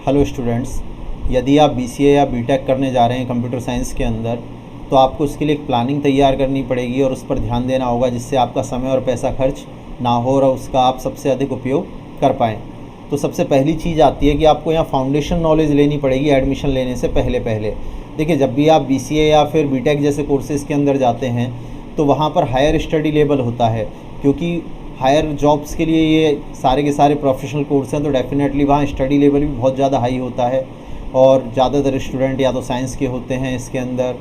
Hello students, यदि आप BCA या बीटेक करने जा रहे हैं कंप्यूटर साइंस के अंदर, तो आपको उसके लिए एक प्लानिंग तैयार करनी पड़ेगी और उस पर ध्यान देना होगा, जिससे आपका समय और पैसा खर्च ना हो और उसका आप सबसे अधिक उपयोग कर पाएँ। तो सबसे पहली चीज़ आती है कि आपको यहाँ फाउंडेशन नॉलेज लेनी पड़ेगी एडमिशन लेने से पहले। देखिए, जब भी आप बीसीए या फिर बीटेक जैसे कोर्सेज़ के अंदर जाते हैं तो वहाँ पर हायर स्टडी लेवल होता है, क्योंकि हायर जॉब्स के लिए ये सारे के सारे प्रोफेशनल कोर्स हैं, तो डेफिनेटली वहाँ स्टडी लेवल भी बहुत ज़्यादा हाई होता है। और ज़्यादातर स्टूडेंट या तो साइंस के होते हैं इसके अंदर,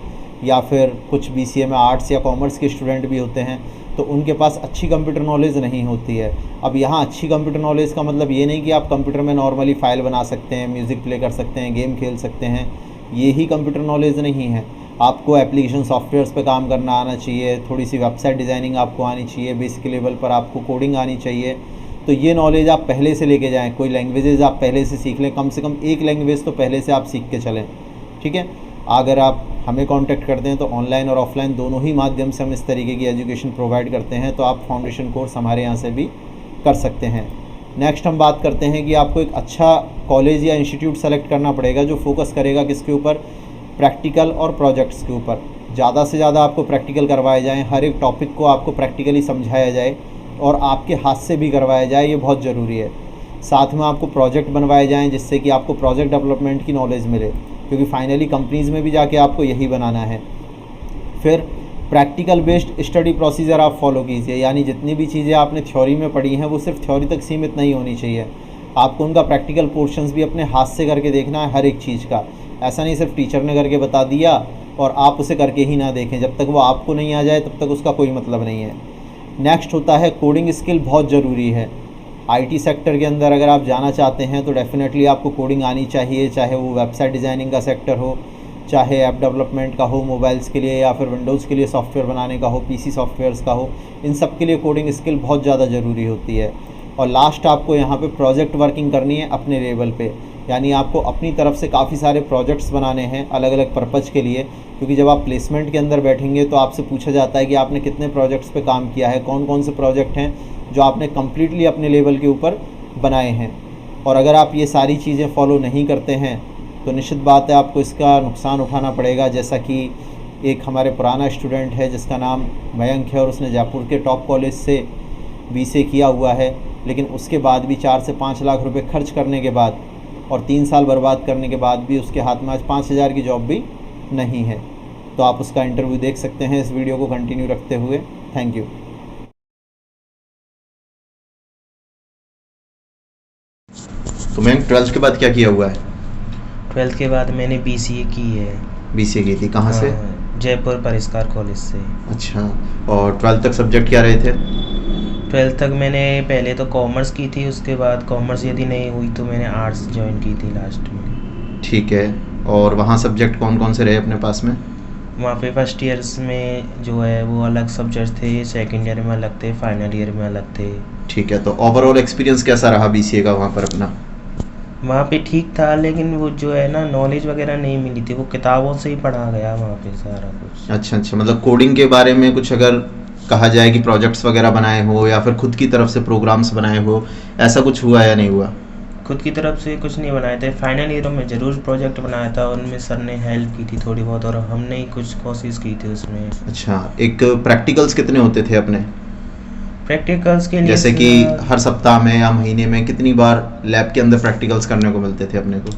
या फिर कुछ बीसीए में आर्ट्स या कॉमर्स के स्टूडेंट भी होते हैं, तो उनके पास अच्छी कंप्यूटर नॉलेज नहीं होती है। अब यहाँ अच्छी कंप्यूटर नॉलेज का मतलब ये नहीं कि आप कंप्यूटर में नॉर्मली फ़ाइल बना सकते हैं, म्यूज़िक प्ले कर सकते हैं, गेम खेल सकते हैं, ये ही कंप्यूटर नॉलेज नहीं है। आपको एप्लीकेशन सॉफ्टवेयर्स पे काम करना आना चाहिए, थोड़ी सी वेबसाइट डिज़ाइनिंग आपको आनी चाहिए, बेसिक लेवल पर आपको कोडिंग आनी चाहिए। तो ये नॉलेज आप पहले से लेके जाएं। कोई लैंग्वेजेस आप पहले से सीख लें, कम से कम एक लैंग्वेज तो पहले से आप सीख के चलें, ठीक है। अगर आप हमें कांटेक्ट करते हैं तो ऑनलाइन और ऑफलाइन दोनों ही माध्यम से हम इस तरीके की एजुकेशन प्रोवाइड करते हैं, तो आप फाउंडेशन कोर्स हमारे यहाँ से भी कर सकते हैं। नेक्स्ट हम बात करते हैं कि आपको एक अच्छा कॉलेज या इंस्टीट्यूट सेलेक्ट करना पड़ेगा जो फोकस करेगा किसके ऊपर, प्रैक्टिकल और प्रोजेक्ट्स के ऊपर। ज़्यादा से ज़्यादा आपको प्रैक्टिकल करवाए जाएँ, हर एक टॉपिक को आपको प्रैक्टिकली समझाया जाए और आपके हाथ से भी करवाया जाए, ये बहुत ज़रूरी है। साथ में आपको प्रोजेक्ट बनवाए जाएँ जिससे कि आपको प्रोजेक्ट डेवलपमेंट की नॉलेज मिले, क्योंकि फाइनली कंपनीज़ में भी जाके आपको यही बनाना है। फिर प्रैक्टिकल बेस्ड स्टडी प्रोसीजर आप फॉलो कीजिए, यानी जितनी भी चीज़ें आपने थ्योरी में पढ़ी हैं वो सिर्फ थ्योरी तक सीमित नहीं होनी चाहिए। आपको उनका प्रैक्टिकल पोर्शंस भी अपने हाथ से करके देखना है, हर एक चीज़ का। ऐसा नहीं सिर्फ टीचर ने करके बता दिया और आप उसे करके ही ना देखें। जब तक वो आपको नहीं आ जाए तब तक उसका कोई मतलब नहीं है। नेक्स्ट होता है कोडिंग स्किल, बहुत ज़रूरी है। आईटी सेक्टर के अंदर अगर आप जाना चाहते हैं तो डेफिनेटली आपको कोडिंग आनी चाहिए, चाहे वो वेबसाइट डिज़ाइनिंग का सेक्टर हो, चाहे ऐप डेवलपमेंट का हो मोबाइल्स के लिए, या फिर विंडोज़ के लिए सॉफ्टवेयर बनाने का हो, पीसी सॉफ्टवेयर्स का हो। इन सब के लिए कोडिंग स्किल बहुत ज़्यादा ज़रूरी होती है। और लास्ट आपको यहाँ पे प्रोजेक्ट वर्किंग करनी है अपने लेवल पे, यानी आपको अपनी तरफ से काफ़ी सारे प्रोजेक्ट्स बनाने हैं अलग अलग पर्पज़ के लिए, क्योंकि जब आप प्लेसमेंट के अंदर बैठेंगे तो आपसे पूछा जाता है कि आपने कितने प्रोजेक्ट्स पे काम किया है, कौन कौन से प्रोजेक्ट हैं जो आपने कम्प्लीटली अपने लेवल के ऊपर बनाए हैं। और अगर आप ये सारी चीज़ें फॉलो नहीं करते हैं तो निश्चित बात है आपको इसका नुकसान उठाना पड़ेगा। जैसा कि एक हमारे पुराना स्टूडेंट है जिसका नाम मयंक है और उसने जयपुर के टॉप कॉलेज से बीसीए किया हुआ है, लेकिन उसके बाद भी 4 से 5 लाख रुपए खर्च करने के बाद और 3 साल बर्बाद करने के बाद भी उसके हाथ में आज 5,000 की जॉब भी नहीं है। तो आप उसका इंटरव्यू देख सकते हैं इस वीडियो को कंटिन्यू रखते हुए। Thank you. तो मैम 12th के बाद क्या किया हुआ है? 12th के बाद मैंने बीसीए की है। बीसीए की थी, कहाँ से? जयपुर परिष्कार कॉलेज से। अच्छा, और 12th तक सब्जेक्ट क्या रहे थे? 12th तक मैंने पहले तो कॉमर्स की थी, उसके बाद कॉमर्स यदि नहीं हुई तो मैंने आर्ट्स ज्वाइन की थी लास्ट में। ठीक है, और वहाँ सब्जेक्ट कौन कौन से रहे अपने पास में? वहाँ पे फर्स्ट ईयर्स में जो है वो अलग सब्जेक्ट थे, सेकेंड ईयर में अलग थे, फाइनल ईयर में अलग थे। ठीक है, तो ओवरऑल एक्सपीरियंस कैसा रहा बीसीए का वहाँ पर अपना? वहाँ पे ठीक था, लेकिन वो जो है ना नॉलेज वगैरह नहीं मिली थी, वो किताबों से ही पढ़ा गया वहाँ पे सारा कुछ। अच्छा, मतलब कोडिंग के बारे में कुछ अगर कहा जाए कि प्रोजेक्ट्स वगैरह बनाए हो या फिर खुद की तरफ से प्रोग्राम्स बनाए हो, ऐसा कुछ हुआ या नहीं हुआ? खुद की तरफ से कुछ नहीं बनाए थे। फाइनल ईयर में ज़रूर प्रोजेक्ट बनाया था, उनमें सर ने हेल्प की थी थोड़ी बहुत और हमने ही कुछ कोशिश की थी उसमें। अच्छा, एक प्रैक्टिकल्स कितने होते थे अपने? प्रैक्टिकल्स के लिए जैसे कि हर सप्ताह में या महीने में कितनी बार लैब के अंदर प्रैक्टिकल्स करने को मिलते थे अपने को?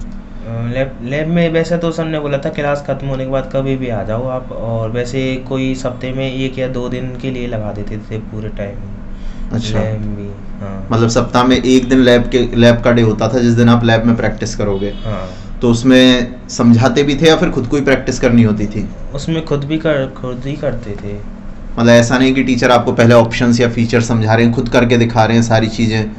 लैब में वैसे तो सर ने बोला था क्लास खत्म होने के बाद कभी भी आ जाओ आप, और वैसे कोई हफ्ते में 1 या 2 दिन के लिए लगा देते थे पूरे टाइम। अच्छा, लैब भी, हाँ। मतलब सप्ताह में एक दिन लैब का डे होता था जिस दिन आप लैब में प्रैक्टिस करोगे। हाँ, तो उसमें समझाते भी थे या फिर खुद को ही प्रैक्टिस करनी होती थी? उसमें खुद ही करते थे। मतलब ऐसा नहीं कि टीचर आपको पहले ऑप्शंस या फीचर समझा रहे हैं, खुद करके दिखा रहे हैं सारी चीज़ें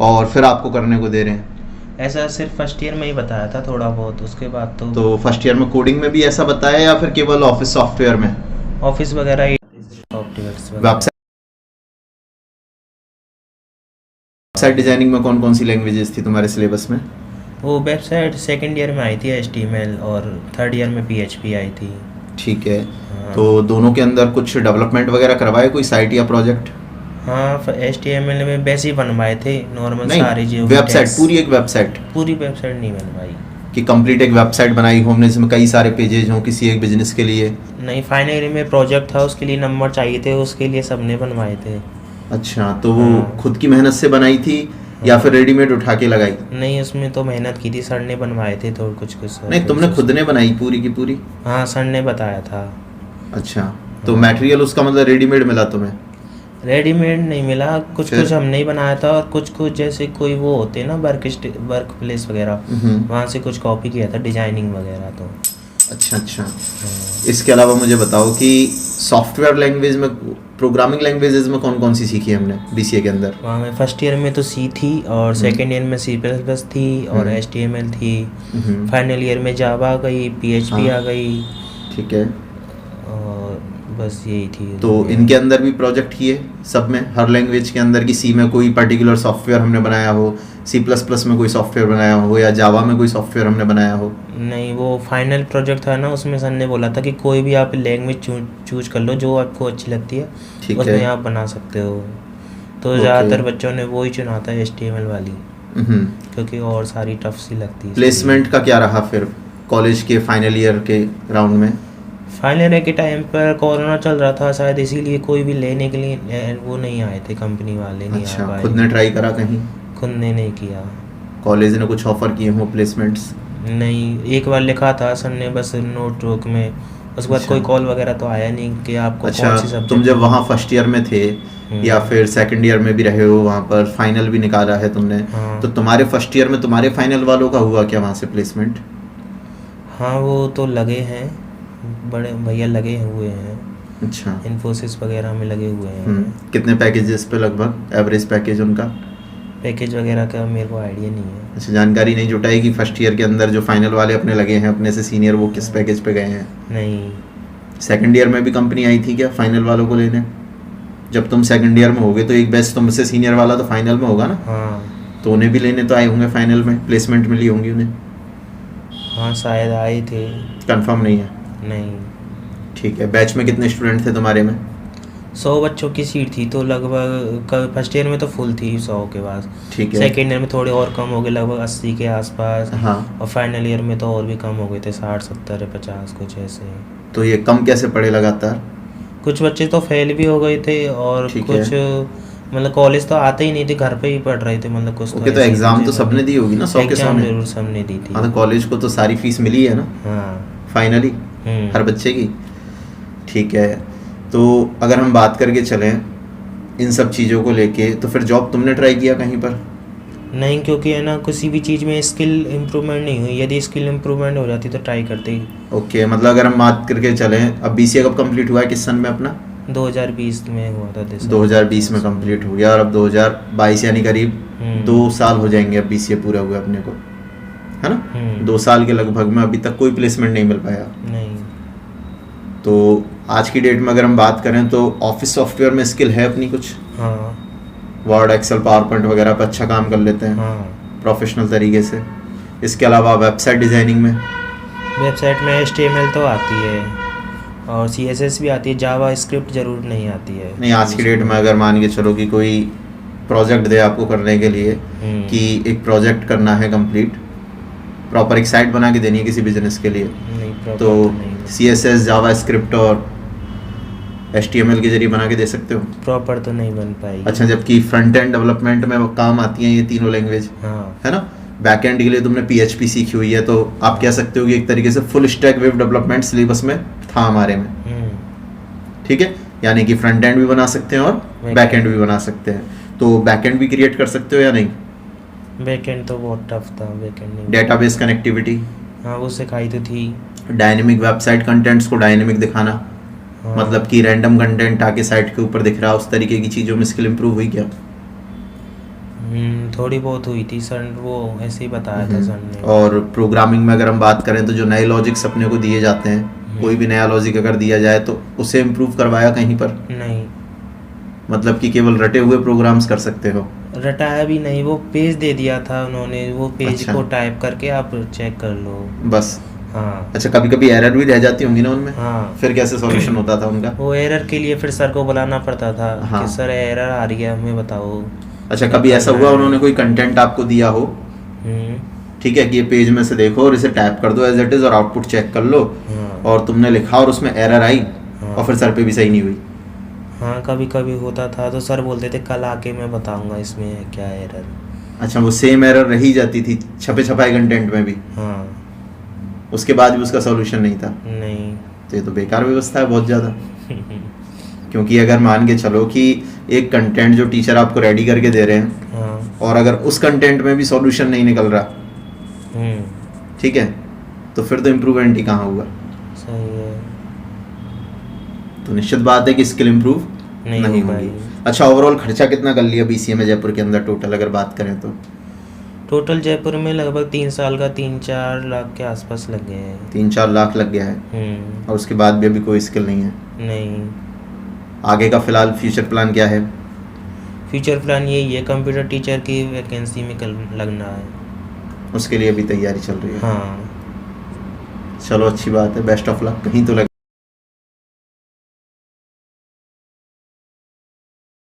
और फिर आपको करने को दे रहे हैं? ऐसा सिर्फ फर्स्ट ईयर में ही बताया था थोड़ा बहुत, उसके बाद तो फर्स्ट ईयर में कोडिंग में भी ऐसा बताया या फिर केवल ऑफिस सॉफ्टवेयर में? ऑफिस वगैरह ही, सॉफ्टवेयर। वेबसाइट डिजाइनिंग में कौन कौन सी लैंग्वेजेस थी तुम्हारे सिलेबस में? वो वेबसाइट सेकंड ईयर में आई थी HTML और थर्ड ईयर में PHP आई थी। ठीक है, हाँ। तो दोनों के अंदर कुछ डेवलपमेंट वगैरह करवाए, कोई साइट या प्रोजेक्ट? हाँ HTML में वैसे ही बनवाए थे नॉर्मल सारे नहीं, जो वेबसाइट, text- पूरी एक वेबसाइट पूरी वेबसाइट नहीं बनवाई। कि कंप्लीट एक वेबसाइट बनाई हो हमने जिसमें कई सारे पेजेज हों किसी एक बिजनेस के लिए? नहीं, फाइनल ईयर में प्रोजेक्ट था, उसके लिए नंबर चाहिए थे, उसके लिए सबने बनवाए थे। अच्छा, तो वो हाँ। खुद की मेहनत से बनाई थी या फिर रेडीमेड उठा के लगाई? नहीं, उसमें तो मेहनत की थी, सर ने बनवाए थे तो कुछ कुछ नहीं, तुमने खुद ने बनाई पूरी की पूरी? हाँ, सर ने बताया था। अच्छा, तो मटेरियल उसका मतलब रेडीमेड मिला तुम्हें? रेडीमेड नहीं मिला, कुछ फिर? कुछ हमने ही बनाया था, और कुछ कुछ जैसे कोई वो होते हैं ना वर्क प्लेस वगैरह, वहाँ से कुछ कॉपी किया था, डिजाइनिंग वगैरह। तो अच्छा अच्छा। हाँ। इसके अलावा मुझे बताओ कि सॉफ्टवेयर लैंग्वेज में, प्रोग्रामिंग लैंग्वेजेस में कौन कौन सी सीखी हमने बीसीए के अंदर? वहाँ में फर्स्ट ईयर में तो सी थी, और सेकेंड ईयर में C++ थी, और HTML थी। फाइनल ईयर में जावा आ गई, PHP हाँ। आ गई, ठीक है, और बस यही थी। तो इनके अंदर भी प्रोजेक्ट किए सब में, हर लैंग्वेज के अंदर की? सी में कोई पर्टिकुलर सॉफ्टवेयर हमने बनाया हो, C++ में कोई सॉफ्टवेयर बनाया हो, या जावा में कोई सॉफ्टवेयर हमने बनाया हो? नहीं, वो फाइनल प्रोजेक्ट था ना, उसमें सर ने बोला था कि कोई भी आप लैंग्वेज चूज कर लो जो आपको अच्छी लगती है, ठीक उसमें है। आप बना सकते हो। तो ओके। ज़्यादातर बच्चों ने वो ही चुना था, HTML वाली, हम्म। क्योंकि और सारी टफ सी लगती है। प्लेसमेंट का क्या रहा फिर कॉलेज के फाइनल ईयर के राउंड में? फाइनल ईयर के टाइम पर कोरोना चल रहा था शायद, इसीलिए कोई भी लेने के लिए वो नहीं आए थे, कंपनी वाले नहीं आ अच्छा, पाए। खुद ने ट्राई करा कहीं? खुद ने नहीं किया। कॉलेज ने कुछ ऑफर किए हों प्लेसमेंट्स? नहीं, एक बार लिखा था सर ने बस नोट रोक में, उसके बाद अच्छा। कोई कॉल वगैरह तो आया नहीं कि आपको अच्छा, कौन सी सब्जेक्ट। तुम जब वहाँ फर्स्ट ईयर में थे या फिर सेकंड ईयर में भी रहे हो, वहाँ पर फाइनल भी निकाला है तुमने, हाँ। तो तुम्हारे फर्स्ट ईयर में तुम्हारे फाइनल वालों का हुआ क्या वहाँ से प्लेसमेंट? हाँ, वो तो लगे हैं, बड़े भैया लगे हुए हैं, अच्छा। इन्फोसिस वगैरह में लगे हुए हैं। कितने पैकेजेस पे लगभग एवरेज पैकेज उनका? पैकेज वगैरह का मेरे को आइडिया नहीं है। अच्छा, जानकारी नहीं जुटाई कि फर्स्ट ईयर के अंदर जो फाइनल वाले अपने लगे हैं अपने से सीनियर, वो किस पैकेज पे गए हैं? नहीं। सेकंड ईयर में भी कंपनी आई थी क्या फाइनल वालों को लेने? जब तुम सेकंड ईयर में होगे तो एक बैच तुमसे सीनियर वाला तो फाइनल में होगा ना, हाँ। तो उन्हें भी लेने तो आए होंगे फाइनल में, प्लेसमेंट मिली होंगी उन्हें? हाँ, शायद आए थे। कंफर्म नहीं है? नहीं। ठीक है। बैच में कितने स्टूडेंट थे तुम्हारे में? 100 बच्चों की सीट थी, तो लगभग फर्स्ट ईयर में तो फुल थी 100 के पास। ठीक है। सेकेंड ईयर में थोड़े और कम हो गए, लगभग 80 के आसपास। हाँ। और फाइनल ईयर में तो और भी कम हो गए थे, 60 70 50 कुछ ऐसे। तो ये कम कैसे पड़े लगातार? कुछ बच्चे तो फेल भी हो गए थे, और ठीक कुछ मतलब कॉलेज तो आते ही नहीं थे, घर पे ही पढ़ रहे थे, मतलब कुछ ओके, तो ऐसे एग्जाम तो चीजें सबने दी होगी ना, 100 के 100 एग्जाम ने? जरूर सबने दी थी। हाँ, तो कॉलेज को तो सारी फीस मिली है ना हाँ। फाइनली हर बच्चे की? ठीक है। तो अगर हम बात करके चलें इन सब चीज़ों को लेके, तो फिर जॉब तुमने ट्राई किया कहीं पर? नहीं, क्योंकि है ना किसी भी चीज़ में स्किल इम्प्रूवमेंट नहीं हुई, यदि स्किल इम्प्रूवमेंट हो जाती तो ट्राई करते ही। ओके, मतलब अगर हम बात करके चलें, अब बीसीए कब कंप्लीट हुआ है, किस सन में अपना? 2020 में हुआ था। 2020 में कंप्लीट हो गया, और अब 2022 यानी करीब 2 साल हो जाएंगे अब बीसीए पूरा हुआ अपने को, है ना? 2 साल के लगभग में अभी तक कोई प्लेसमेंट नहीं मिल पाया। नहीं। तो आज की डेट में अगर हम बात करें तो ऑफिस सॉफ्टवेयर में स्किल है अपनी कुछ? हाँ। वर्ड, एक्सेल, पावर पॉइंट वगैरह पर अच्छा काम कर लेते हैं हाँ। प्रोफेशनल तरीके से। इसके अलावा वेबसाइट डिज़ाइनिंग में? वेबसाइट में HTML तो आती है, और CSS भी आती है, जावा स्क्रिप्ट जरूर नहीं आती है। नहीं, आज की डेट में अगर मान के चलो कि कोई प्रोजेक्ट दे आपको करने के लिए कि एक प्रोजेक्ट करना है कंप्लीट, प्रॉपर एक साइट बना के देनी है किसी बिजनेस के लिए, नहीं, प्रॉपर तो नहीं। CSS, जावा स्क्रिप्ट और HTML के जरिए बना के दे सकते हो? प्रॉपर तो नहीं बन पाएगी। अच्छा, जबकि फ्रंट एंड डेवलपमेंट में वो काम आती हैं ये तीनों लैंग्वेज, हाँ। है ना? बैक एंड के लिए तुमने PHP सीखी हुई है, तो आप कह सकते हो कि एक तरीके से full stack web development syllabus में था हमारे में, ठीक है? यानी कि फ्रंट एंड भी बना सकते हैं और बैक एंड भी बना सकते हैं। तो बैक एंड भी क्रिएट कर सकते हो या नहीं? बैकएंड तो बहुत टफ था, बैकएंड नहीं। Database connectivity? हाँ, वो सिखाई तो थी। डायनेमिक वेबसाइट कंटेंट्स को डायनेमिक दिखाना, हाँ। मतलब कि रैंडम कंटेंट आके साइट के ऊपर दिख रहा, उस तरीके की चीज़ों में स्किल इंप्रूव हुई क्या? थोड़ी बहुत हुई थी सर, वो ऐसे ही बताया था सर ने। और प्रोग्रामिंग में अगर हम बात करें तो जो नए लॉजिक्स अपने को दिए जाते हैं, कोई भी नया लॉजिक अगर दिया जाए तो उसे इम्प्रूव करवाया कहीं पर? नहीं। मतलब कि केवल रटे हुए प्रोग्राम्स कर सकते हो? रटाया भी नहीं, वो पेज दे दिया था उन्होंने, वो पेज अच्छा। को टाइप करके आप चेक कर लो बस हाँ अच्छा, कभी कभी एरर भी रह जाती होंगी ना उनमें, हाँ। फिर कैसे सॉल्यूशन होता था उनका? वो एरर के लिए फिर सर को बुलाना पड़ता था हाँ। कि सर एरर आ रही है, हमें बताओ। अच्छा, कभी ऐसा करना हुआ है। उन्होंने कोई कंटेंट आपको दिया हो, हम्म, ठीक है, कि ये पेज में से देखो और इसे टैप कर दो एज इट इज और आउटपुट चेक कर लो, हाँ और तुमने लिखा और उसमें एरर आई हाँ। और फिर सर पे भी सही नहीं हुई? हाँ कभी कभी होता था तो सर बोलते थे कल आके मैं बताऊंगा इसमें है क्या एरर। अच्छा, वो सेम एरर रही जाती थी छपे छपाए कंटेंट में भी, हाँ उसके बाद भी उसका सॉल्यूशन नहीं था? नहीं। तो ये तो बेकार व्यवस्था है बहुत ज़्यादा। क्योंकि अगर मान के चलो कि एक कंटेंट जो टीचर आपको रेडी करके दे रहे हैं हाँ। और अगर उस कंटेंट में भी सॉल्यूशन नहीं निकल रहा, हम्म, ठीक है, तो फिर तो इम्प्रूवमेंट ही कहाँ हुआ? सही है। तो निश्चित बात है कि स्किल इम्प्रूव नहीं नहीं हो होगी। पाएगी। अच्छा, ओवरऑल खर्चा कितना कर लिया बीसीए में जयपुर के अंदर टोटल अगर बात करें तो? टोटल जयपुर में लगभग 3 साल का 3-4 लाख के आसपास लग गए हैं। 3-4 लाख लग गया है, और उसके बाद भी अभी कोई स्किल नहीं है? नहीं। आगे का फिलहाल फ्यूचर प्लान क्या है? फ्यूचर प्लान यही है, कंप्यूटर टीचर की वैकेंसी में लगना है। उसके लिए भी तैयारी चल रही है? हाँ। चलो अच्छी बात है, बेस्ट ऑफ लक, कहीं तो लग